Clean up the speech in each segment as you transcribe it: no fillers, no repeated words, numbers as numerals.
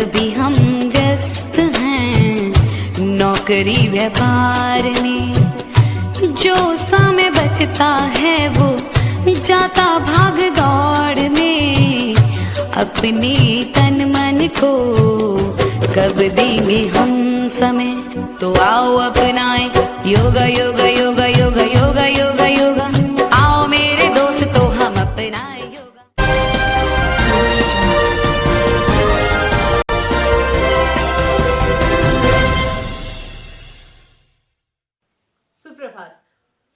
अभी हम व्यस्त हैं नौकरी व्यापार में, जो समय बचता है वो जाता भाग दौड़ में, अपने तन मन को कब देंगे हम समय। तो आओ अपनाएं योगा योगा योगा योगा योगा योगा योगा, आओ मेरे दोस्तों हम अपनाएं योगा। सुप्रभात।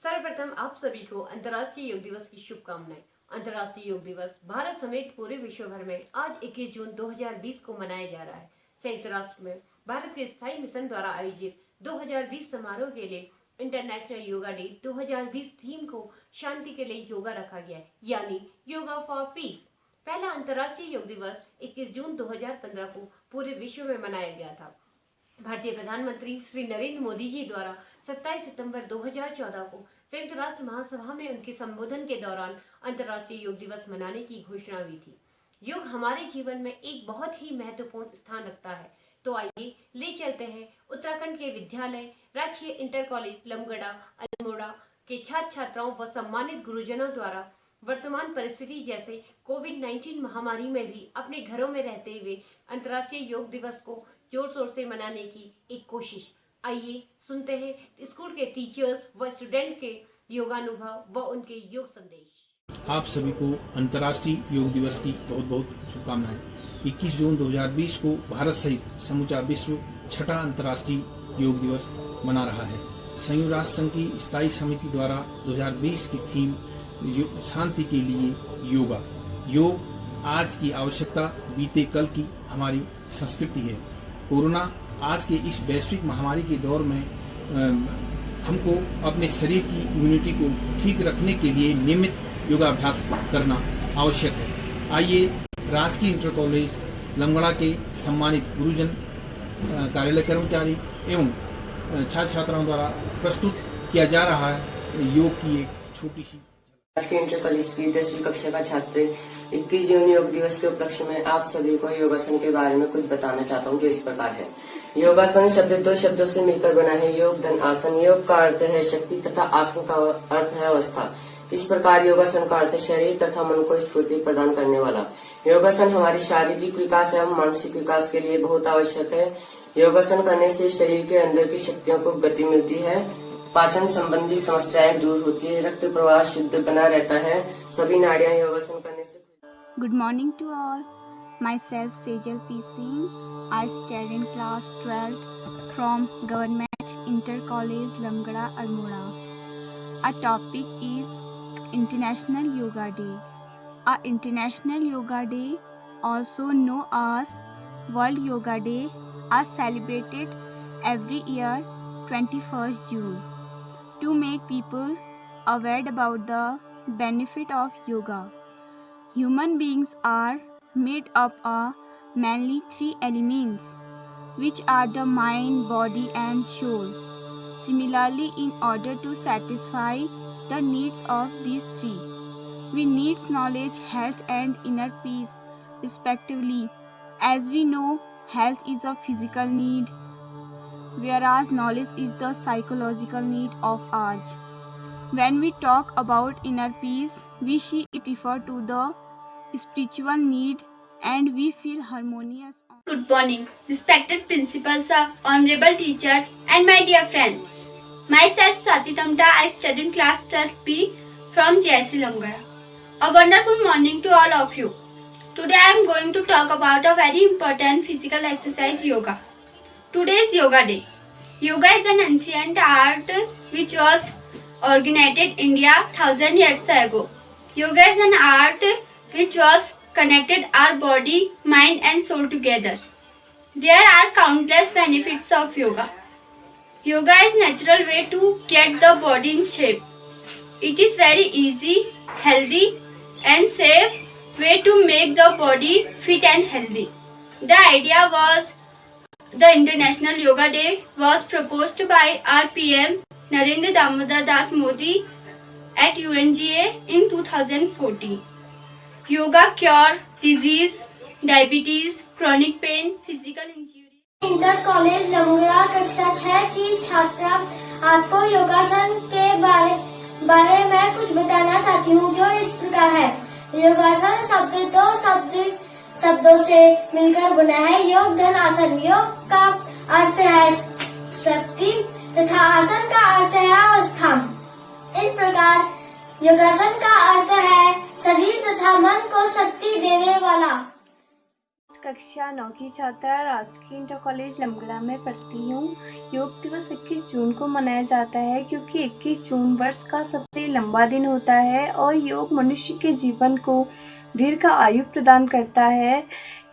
सर्वप्रथम आप सभी को अंतर्राष्ट्रीय योग दिवस की शुभकामनाएं। अंतर्राष्ट्रीय योग दिवस भारत समेत पूरे विश्व भर में आज 21 जून 2020 को मनाया जा रहा है। संयुक्त राष्ट्र में भारत के स्थायी मिशन द्वारा आयोजित 2020 समारोह के लिए इंटरनेशनल योगा डे 2020 थीम को शांति के लिए योगा रखा गया है, यानी योगा फॉर पीस। पहला अंतर्राष्ट्रीय योग दिवस 21 जून 2015 को पूरे विश्व में मनाया गया था। भारतीय प्रधानमंत्री श्री नरेंद्र मोदी जी द्वारा 27 सितंबर 2014 को संयुक्त राष्ट्र महासभा में उनके संबोधन के दौरान अंतर्राष्ट्रीय योग दिवस मनाने की घोषणा हुई थी। योग हमारे जीवन में एक बहुत ही महत्वपूर्ण स्थान रखता है। तो आइए ले चलते हैं उत्तराखंड के विद्यालय राजकीय इंटर कॉलेज लमगड़ा अल्मोड़ा के छात्र छात्राओं व सम्मानित गुरुजनों द्वारा वर्तमान परिस्थिति जैसे कोविड-19 महामारी में भी अपने घरों में रहते हुए अंतर्राष्ट्रीय योग दिवस को जोर शोर से मनाने की एक कोशिश। आइए सुनते हैं स्कूल के टीचर्स व स्टूडेंट के योगानुभव व उनके योग संदेश। आप सभी को अंतर्राष्ट्रीय योग दिवस की बहुत बहुत शुभकामनाएं। 21 जून 2020 को भारत सहित समूचा विश्व छठा अंतर्राष्ट्रीय योग दिवस मना रहा है। संयुक्त राष्ट्र संघ की स्थायी समिति द्वारा 2020 की थीम शांति के लिए योगा। योग आज की आवश्यकता बीते कल की हमारी संस्कृति है। कोरोना आज के इस वैश्विक महामारी के दौर में हमको अपने शरीर की इम्यूनिटी को ठीक रखने के लिए नियमित योगाभ्यास करना आवश्यक है। आइए राजकीय इंटर कॉलेज लमगड़ा के सम्मानित गुरुजन, कार्यालय कर्मचारी एवं छात्र छात्राओं द्वारा प्रस्तुत किया जा रहा है योग की एक छोटी सी। राजकीय इंटर कॉलेज की 10वीं कक्षा का छात्र 21 जून योग दिवस के उपलक्ष्य में आप सभी को योगासन के बारे में कुछ बताना चाहता हूँ, जो इस प्रकार है। योगासन शब्द दो शब्दों से मिलकर बना है, योग धन आसन। योग का अर्थ है शक्ति तथा आसन का अर्थ है अवस्था। इस प्रकार योगासन का अर्थ शरीर तथा मन को स्फूर्ति प्रदान करने वाला। योगासन हमारी शारीरिक विकास एवं मानसिक विकास के लिए बहुत आवश्यक है। योगासन करने से शरीर के अंदर की शक्तियों को गति मिलती है, पाचन संबंधी समस्याएं दूर होती है, रक्त प्रवाह शुद्ध बना रहता है। सभी नाड़ियां योगासन करने से। Good morning to all. Myself Sejal P Singh. I study in class 12th from government inter college Lamgara Almora. Our topic is International Yoga Day. Our International Yoga Day, also known as World Yoga Day, are celebrated every year 21st June to make people aware about the benefit of yoga. Human beings are made up of mainly three elements, which are the mind, body and soul. Similarly, in order to satisfy the needs of these three, we need knowledge, health and inner peace respectively. As we know, health is a physical need, whereas knowledge is the psychological need of ours. When we talk about inner peace, we see it refer to the spiritual need and we feel harmonious. Good morning, respected principals, honorable teachers and my dear friends. Myself Swati Tamta, I study in class 12B from JSC Lamgada. A wonderful morning to all of you. Today I am going to talk about a very important physical exercise, yoga. Today is Yoga Day. Yoga is an ancient art which was originated in India 1000 years ago. Yoga is an art which was connected our body, mind and soul together. There are countless benefits of yoga. Yoga is natural way to get the body in shape. It is very easy, healthy and safe way to make the body fit and healthy. The idea was the International Yoga Day was proposed by our PM Narendra Damodar Das Modi at UNGA in 2014. Yoga cure disease, diabetes, chronic pain, physical injury. Inter college Lamgara कक्षा 6 की छात्रा आपको योगासन के बारे में कुछ बताना चाहती हूँ, जो इस प्रकार है। योगासन शब्दों से मिलकर बना है। योग धन आसन। योग का अर्थ है शक्ति तथा आसन का अर्थ है अवस्था। इस प्रकार योगासन का अर्थ है शरीर तथा मन को शक्ति देने वाला। कक्षा 9 की छात्रा राजकीय इंटर कॉलेज लमगड़ा में पढ़ती हूँ। योग दिवस 21 जून को मनाया जाता है क्योंकि 21 जून वर्ष का सबसे लंबा दिन होता है और योग मनुष्य के जीवन को दीर्घ आयु प्रदान करता है।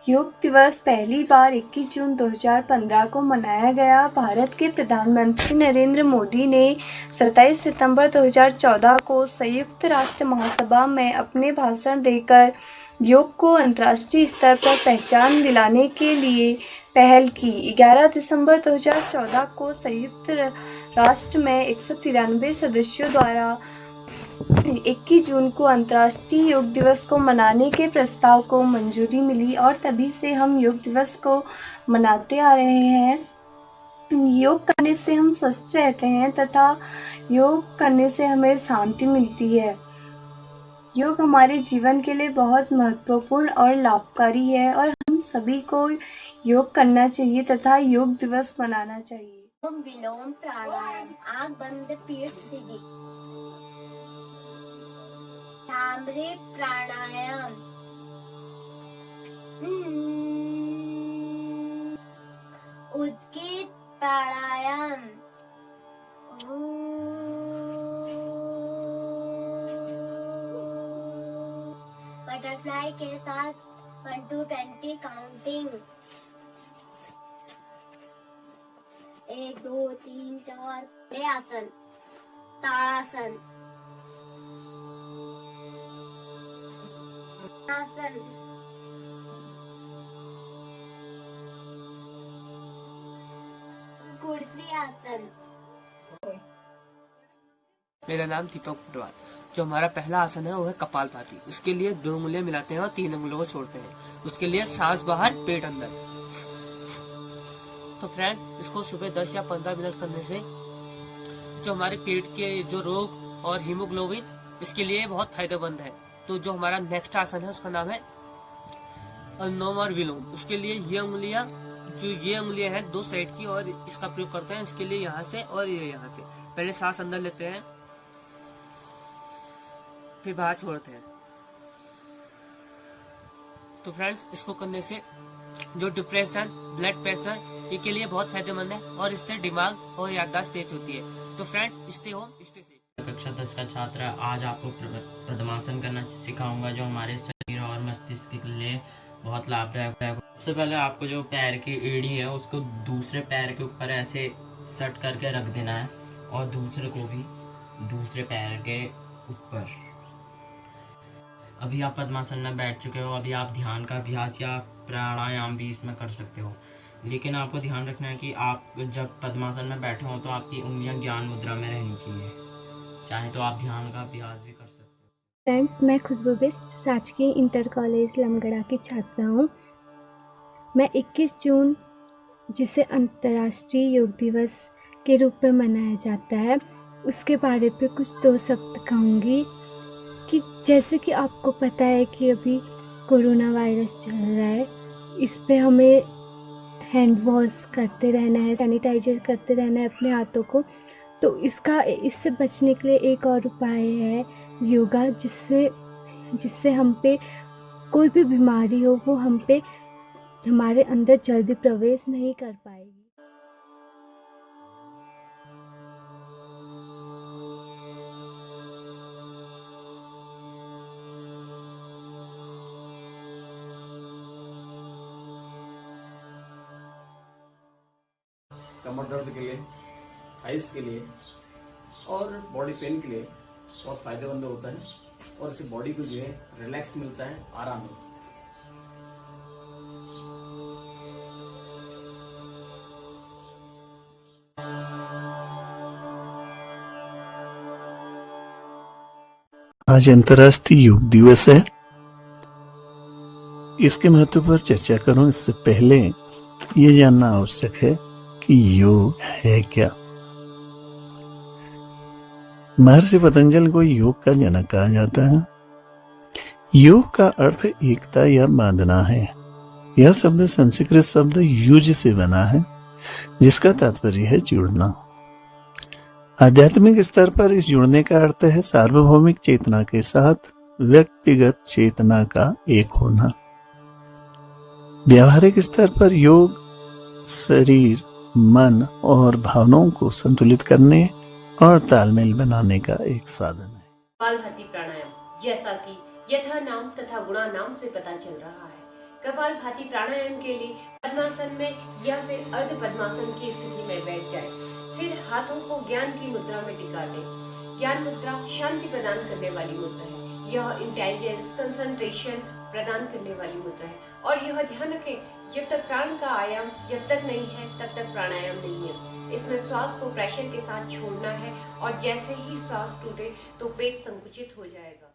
योग दिवस पहली बार 21 जून 2015 को मनाया गया। भारत के प्रधानमंत्री नरेंद्र मोदी ने 27 सितंबर 2014 को संयुक्त राष्ट्र महासभा में अपने भाषण देकर योग को अंतर्राष्ट्रीय स्तर पर पहचान दिलाने के लिए पहल की। 11 दिसंबर 2014 को संयुक्त राष्ट्र में 193 सदस्यों द्वारा 21 जून को अंतर्राष्ट्रीय योग दिवस को मनाने के प्रस्ताव को मंजूरी मिली और तभी से हम योग दिवस को मनाते आ रहे हैं। योग करने से हम स्वस्थ रहते हैं तथा योग करने से हमें शांति मिलती है। योग हमारे जीवन के लिए बहुत महत्वपूर्ण और लाभकारी है और हम सभी को योग करना चाहिए तथा योग दिवस मनाना चाहिए। विलोम प्राणायाम। आंख बंद, पीठ सीधी। भ्रामरी प्राणायाम। उद्गीत प्राणायाम। बटरफ्लाई के साथ 1 to 20 काउंटिंग। 1 2 3 4। आसन। ताड़ासन। आसन। कुर्सी आसन। मेरा नाम दीपक फुटवाल। जो हमारा पहला आसन है वो है कपालभाति। उसके लिए 2 उंगलियां मिलाते हैं और 3 उंगलियों को छोड़ते हैं। उसके लिए सांस बाहर, पेट अंदर। तो फ्रेंड, इसको सुबह 10 या 15 मिनट करने से जो हमारे पेट के जो रोग और हीमोग्लोबिन, इसके लिए बहुत फायदेमंद है। तो जो हमारा नेक्स्ट आसन है उसका नाम है अनुलोम और विलोम। उसके लिए ये उंगलियां हैं 2 साइड की और इसका प्रयोग करते हैं। इसके लिए यहाँ से और ये यहाँ से पहले सांस अंदर लेते हैं, फिर बाहर छोड़ते हैं। तो फ्रेंड्स, इसको करने से जो डिप्रेशन, ब्लड प्रेशर, ये के लिए बहुत फायदेमंद है और इससे दिमाग और याददाश्त तेज होती है। तो friends, stay home stay safe. कक्षा 10 का छात्र आज आपको पद्मासन करना सिखाऊंगा, जो हमारे शरीर और मस्तिष्क के लिए बहुत लाभदायक है। सबसे पहले आपको जो पैर की एड़ी है उसको दूसरे पैर के ऊपर ऐसे सेट करके रख देना है और दूसरे को भी दूसरे पैर के ऊपर। अभी आप पद्मासन में बैठ चुके हो। अभी आप ध्यान का अभ्यास या प्राणायाम भी इसमें कर सकते हो, लेकिन आपको ध्यान रखना है कि आप जब पद्मासन में बैठे हो तो आपकी उंगलियां ज्ञान मुद्रा में रहनी चाहिए। चाहे तो आप ध्यान का अभ्यास भी कर सकते हो। फ्रेंड्स, मैं खुशबू बिस्ट राजकीय इंटर कॉलेज लमगड़ा की छात्रा हूँ। मैं 21 जून, जिसे अंतर्राष्ट्रीय योग दिवस के रूप में मनाया जाता है, उसके बारे पे कुछ 2 शब्द कहूँगी। कि जैसे कि आपको पता है कि अभी कोरोना वायरस चल रहा है, इस पे हमें हैंड वॉश करते रहना है, सैनिटाइजर करते रहना है अपने हाथों को। तो इससे बचने के लिए एक और उपाय है योगा, जिससे हम पे कोई भी बीमारी हो वो हम पे हमारे अंदर जल्दी प्रवेश नहीं कर पाएगी। कमर दर्द के लिए, थाइस के लिए और बॉडी पेन के लिए बहुत फायदेमंद होता है और इससे बॉडी को जो है रिलैक्स मिलता है, आराम मिलता है। आज अंतर्राष्ट्रीय योग दिवस है। इसके महत्व पर चर्चा करूं इससे पहले ये जानना आवश्यक है कि योग है क्या। महर्षि पतंजलि को योग का जनक कहा जाता है। योग का अर्थ एकता या बांधना है। यह शब्द संस्कृत शब्द युज से बना है, जिसका तात्पर्य है जुड़ना। आध्यात्मिक स्तर पर इस जुड़ने का अर्थ है सार्वभौमिक चेतना के साथ व्यक्तिगत चेतना का एक होना। व्यावहारिक स्तर पर योग शरीर, मन और भावनाओं को संतुलित करने और तालमेल बनाने का एक साधन है। कपालभाति प्राणायाम, जैसा कि यथा नाम तथा गुणा नाम से पता चल रहा है, कपालभाति प्राणायाम के लिए पद्मासन में या फिर अर्ध पद्मासन की स्थिति में बैठ जाए। फिर हाथों को ज्ञान की मुद्रा में टिका दें। ज्ञान मुद्रा शांति प्रदान करने वाली मुद्रा है। यह इंटेलिजेंस, कंसंट्रेशन प्रदान करने वाली मुद्रा है। और यह ध्यान रखें, जब तक प्राण का आयाम जब तक नहीं है तब तक प्राणायाम नहीं है। इसमें श्वास को प्रेशर के साथ छोड़ना है और जैसे ही श्वास टूटे तो पेट संकुचित हो जाएगा।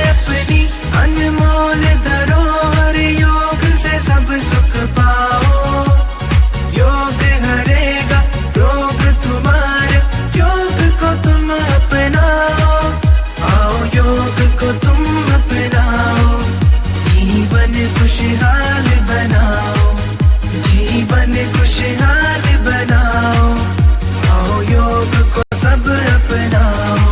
अपनी अनमोल धरोहर योग से सब सुख पाओ। योग हरेगा रोग तुम्हारे, योग को तुम अपनाओ। आओ योग को तुम अपनाओ, जीवन खुशहाल बनाओ, जीवन खुशहाल बनाओ। आओ योग को सब अपनाओ।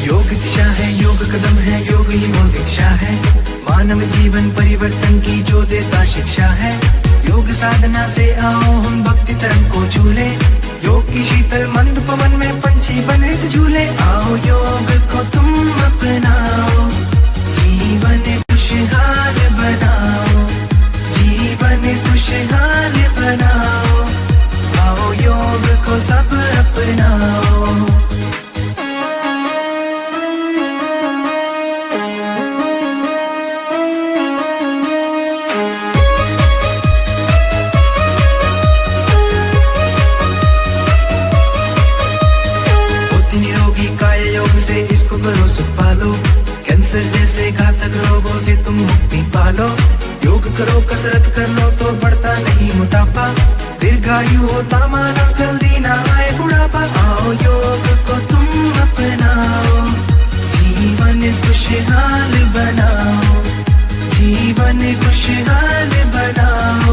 योग दिशा है, योग कदम है, योग ही मूल दीक्षा है। मानव जीवन परिवर्तन की जो देता शिक्षा है। योग साधना से आओ हम भक्ति तरंग को झूले। योग की शीतल मंद पवन में पंछी बने झूले। आओ योग को तुम अपनाओ, जीवन खुशहाल बनाओ, जीवन खुशहाल बनाओ। आओ योग को सब अपनाओ। करो सुख पालो, कैंसर जैसे घातक रोगों से तुम मुक्ति पालो। योग करो, कसरत कर लो तो बढ़ता नहीं मोटापा। दीर्घायु होता मानव, जल्दी ना आए बुढ़ापा। आओ योग को तुम अपनाओ, जीवन खुशहाल बनाओ, जीवन खुशहाल बनाओ।